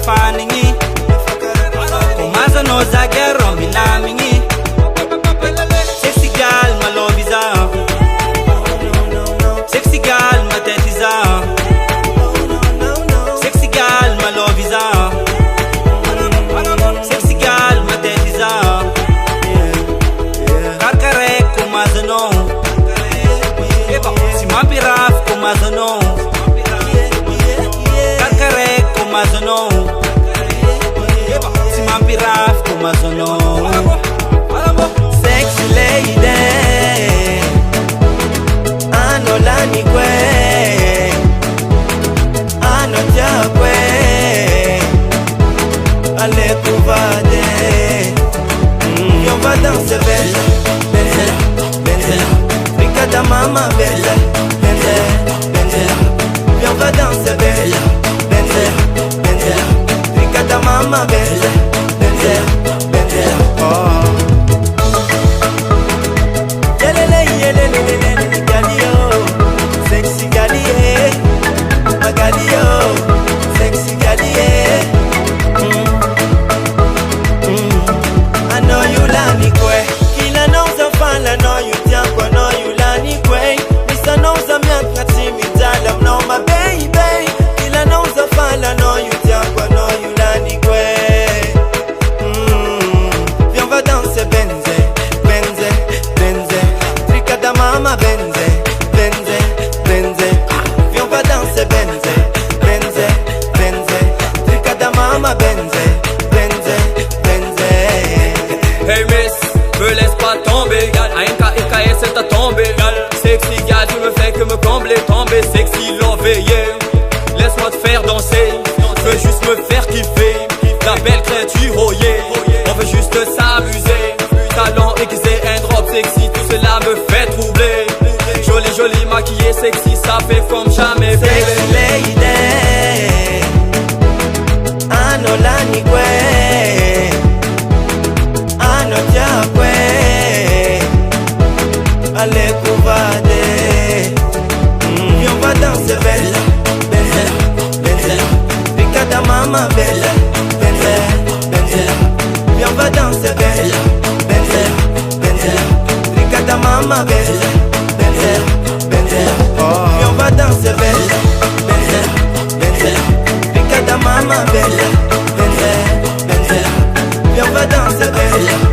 faningi Kumaza no zagero milamingi Sexy girl my love is on Sexy girl my death is on Sexy girl my love is on Sexy girl my death is on Karkare kumaza no Simapiraf kumaza no Karkare kumaza no Simapiraf kumaza no Sexy lady Anolani kwe Anotia kwe Allez couvade On va danser bella Bella, bella Ricada mama bella Bella, bella On va danser bella Bella, bella Ricada mama bella Bella, bella Oh Sexy Galie, Magalio, sexy Galie. I know you lani kwe, kila nauza fala no you tiakwa no you lani kwe. Misa nauza miaka timi dalam no my baby. Kila nauza fala no you tiakwa no you lani kwe. Viens on va danser benze, benze, benze. Tricada mama benze. Mama benze, benze, benze. Hey miss, me laisse pas tomber, gal. A-N-K-I-K-S c'est à tomber, gal. Sexy gal, tu me fais que me combler, tomber. Sexy love, yeah. Laisse-moi te faire danser, je veux juste me faire kiffer. La belle créature, oh yeah. On veut juste s'amuser. Talent aiguisé, un drop sexy, tout cela me fait troubler. Jolie, jolie, maquillée, sexy, ça fait comme jamais, baby. Sexy lady Anolani kwe Anotia kwe Allez couvade On va danser bella, bella, bella Ricada mama bella, bella, bella On va danser bella, bella, bella Ricada mama bella, bella, bella Oh on va danser bella, bella, bella Ricada mama bella, bella, bella On va danser bella